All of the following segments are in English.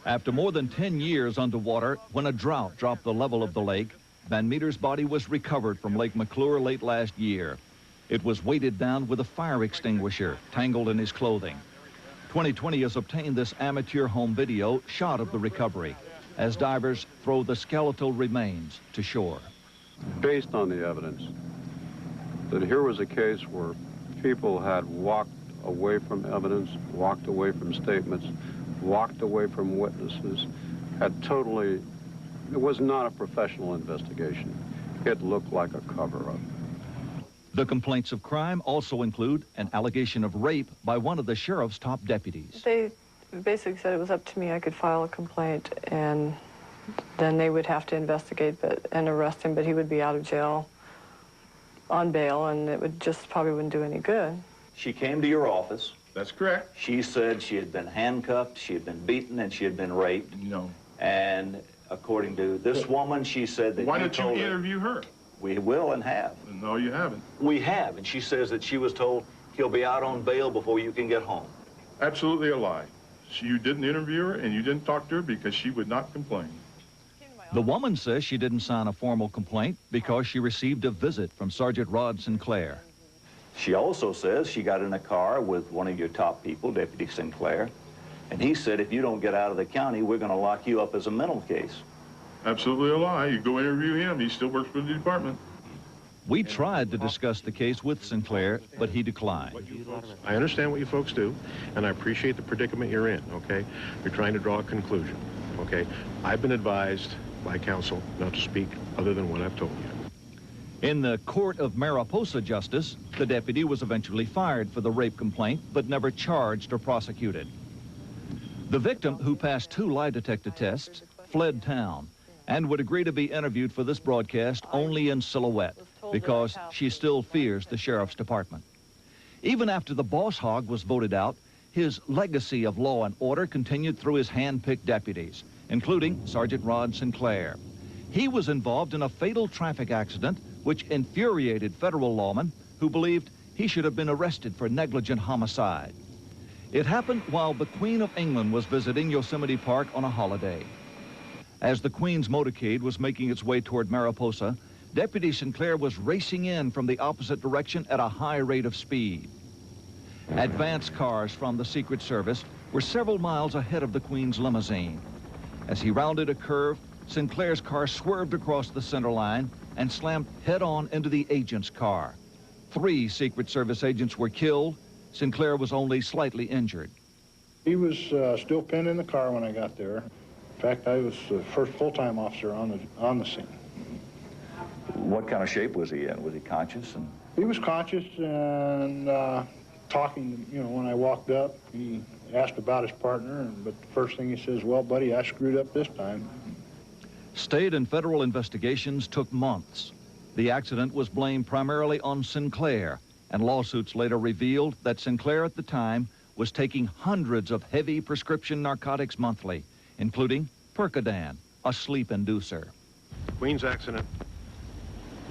After more than 10 years underwater, when a drought dropped the level of the lake, Van Meter's body was recovered from Lake McClure late last year. It was weighted down with a fire extinguisher tangled in his clothing. 2020 has obtained this amateur home video shot of the recovery as divers throw the skeletal remains to shore. Based on the evidence, that here was a case where people had walked away from evidence, walked away from statements, walked away from witnesses, it was not a professional investigation. It looked like a cover-up. The complaints of crime also include an allegation of rape by one of the sheriff's top deputies. They basically said it was up to me. I could file a complaint, and then they would have to investigate and arrest him, but he would be out of jail on bail, and it would just probably wouldn't do any good. She came to your office. That's correct. She said she had been handcuffed, she had been beaten, and she had been raped. No. And according to this woman, she said that Why don't you interview her? We will and have. No, you haven't. We have, and she says that she was told he'll be out on bail before you can get home. Absolutely a lie. You didn't interview her and you didn't talk to her because she would not complain. The woman says she didn't sign a formal complaint because she received a visit from Sergeant Rod Sinclair. She also says she got in a car with one of your top people, Deputy Sinclair, and he said if you don't get out of the county, we're going to lock you up as a mental case. Absolutely a lie. You go interview him. He still works for the department. We tried to discuss the case with Sinclair, but he declined. I understand what you folks do, and I appreciate the predicament you're in, okay? You're trying to draw a conclusion, okay? I've been advised by counsel not to speak other than what I've told you. In the court of Mariposa justice, the deputy was eventually fired for the rape complaint, but never charged or prosecuted. The victim, who passed 2 lie detector tests, fled town and would agree to be interviewed for this broadcast only in silhouette because she still fears the sheriff's department. Even after the boss hog was voted out, his legacy of law and order continued through his hand-picked deputies, including Sergeant Rod Sinclair. He was involved in a fatal traffic accident which infuriated federal lawmen who believed he should have been arrested for negligent homicide. It happened while the Queen of England was visiting Yosemite Park on a holiday. As the Queen's motorcade was making its way toward Mariposa, Deputy Sinclair was racing in from the opposite direction at a high rate of speed. Advance cars from the Secret Service were several miles ahead of the Queen's limousine. As he rounded a curve, Sinclair's car swerved across the center line and slammed head-on into the agent's car. 3 Secret Service agents were killed. Sinclair was only slightly injured. He was still pinned in the car when I got there. In fact, I was the first full-time officer on the scene. What kind of shape was he in? Was he conscious? He was conscious and talking, you know, when I walked up. He asked about his partner, but the first thing he says, well, buddy, I screwed up this time. State and federal investigations took months. The accident was blamed primarily on Sinclair, and lawsuits later revealed that Sinclair at the time was taking hundreds of heavy prescription narcotics monthly, including Percodan, a sleep inducer. The Queen's accident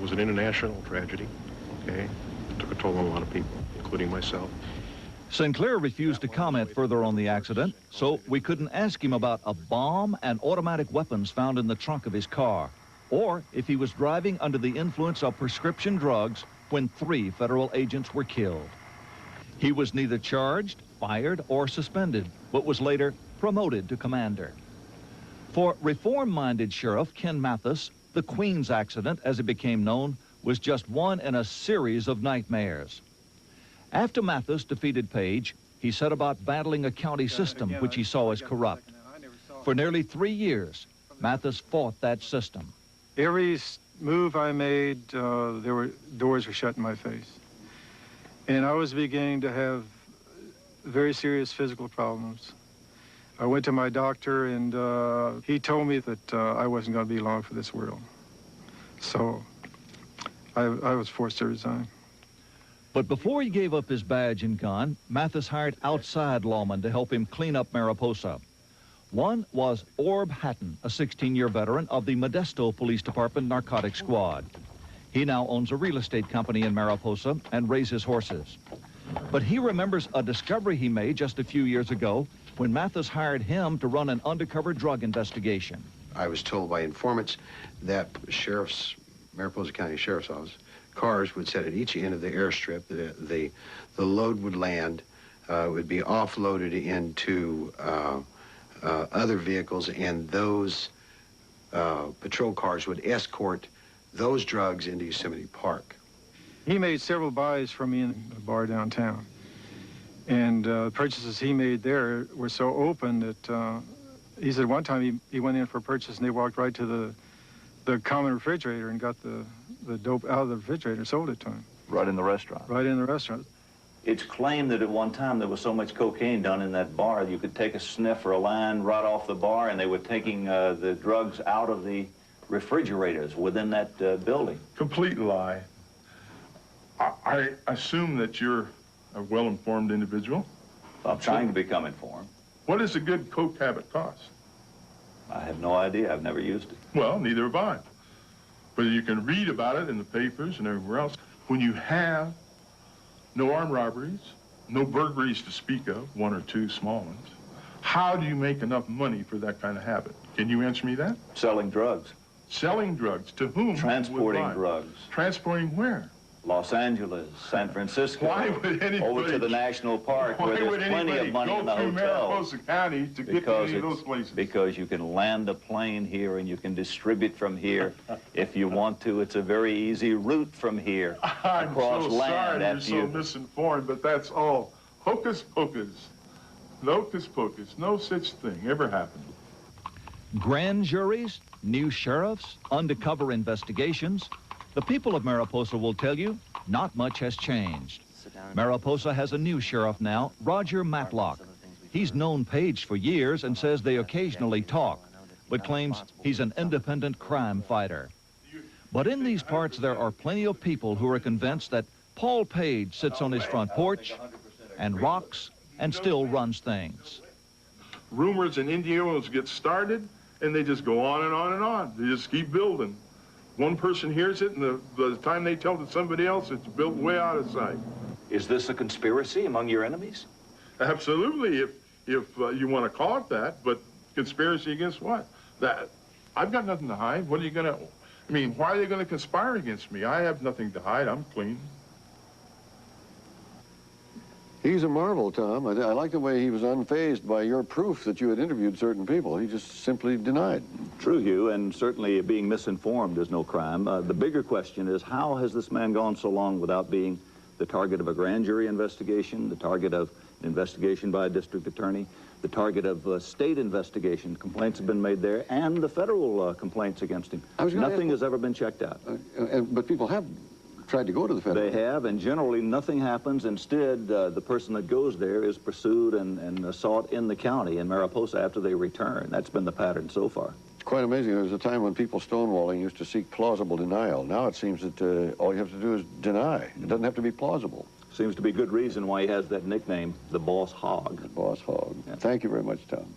was an international tragedy, okay? It took a toll on a lot of people, including myself. Sinclair refused to comment further on the accident, so we couldn't ask him about a bomb and automatic weapons found in the trunk of his car, or if he was driving under the influence of prescription drugs when 3 federal agents were killed. He was neither charged, fired, or suspended, but was later promoted to commander. For reform-minded Sheriff Ken Mathis, the Queen's accident, as it became known, was just one in a series of nightmares. After Mathis defeated Page, he set about battling a county system which he saw as corrupt. For nearly 3 years, Mathis fought that system. Every move I made, doors were shut in my face. And I was beginning to have very serious physical problems. I went to my doctor, and he told me that I wasn't going to be long for this world. So I was forced to resign. But before he gave up his badge and gun, Mathis hired outside lawmen to help him clean up Mariposa. One was Orb Hatton, a 16-year veteran of the Modesto Police Department Narcotics Squad. He now owns a real estate company in Mariposa and raises horses. But he remembers a discovery he made just a few years ago when Mathis hired him to run an undercover drug investigation. I was told by informants that Mariposa County Sheriff's Office cars would sit at each end of the airstrip. The load would land, would be offloaded into other vehicles, and those patrol cars would escort those drugs into Yosemite Park. He made several buys from me in a bar downtown. And the purchases he made there were so open that he said one time he went in for a purchase and they walked right to the common refrigerator and got the dope out of the refrigerator and sold it to him. Right in the restaurant? Right in the restaurant. It's claimed that at one time there was so much cocaine done in that bar you could take a sniff or a line right off the bar, and they were taking the drugs out of the refrigerators within that building. Complete lie. I assume that you're a well-informed individual. I'm trying to become informed. What does a good coke habit cost? I have no idea. I've never used it. Well, neither have I. But you can read about it in the papers and everywhere else. When you have no armed robberies, no burglaries to speak of, one or two small ones, how do you make enough money for that kind of habit? Can you answer me that? Selling drugs. Selling drugs. To whom? Transporting drugs. Transporting where? Los Angeles, San Francisco. Why would anybody over to the national park where there's plenty of money in the hotels? Mariposa County to get to any of those places? Because you can land a plane here and you can distribute from here if you want to. It's a very easy route from here I'm across so land. sorry you're so misinformed, but that's all. Hocus pocus. Locus pocus. No such thing ever happened. Grand juries, new sheriffs, undercover investigations. The people of Mariposa will tell you not much has changed. Mariposa has a new sheriff now, Roger Matlock. He's known Page for years and says they occasionally talk, but claims he's an independent crime fighter. But in these parts, there are plenty of people who are convinced that Paul Page sits on his front porch and rocks and still runs things. Rumors and innuendos get started, and they just go on and on and on. They just keep building. One person hears it, and the time they tell it to somebody else, it's built way out of sight. Is this a conspiracy among your enemies? Absolutely, if you want to call it that, but conspiracy against what? That I've got nothing to hide. What are you going to, I mean, why are they going to conspire against me? I have nothing to hide. I'm clean. He's a marvel, Tom. I like the way he was unfazed by your proof that you had interviewed certain people. He just simply denied. True, Hugh, and certainly being misinformed is no crime. The bigger question is, how has this man gone so long without being the target of a grand jury investigation, the target of an investigation by a district attorney, the target of a state investigation? Complaints have been made there, and the federal complaints against him. Nothing has ever been checked out. But people have tried to go to the federal. They have, and generally nothing happens. Instead, the person that goes there is pursued and sought in the county, in Mariposa, after they return. That's been the pattern so far. It's quite amazing. There was a time when people stonewalling used to seek plausible denial. Now it seems that all you have to do is deny. It doesn't have to be plausible. Seems to be good reason why he has that nickname, the Boss Hog. The Boss Hog. Yeah. Thank you very much, Tom.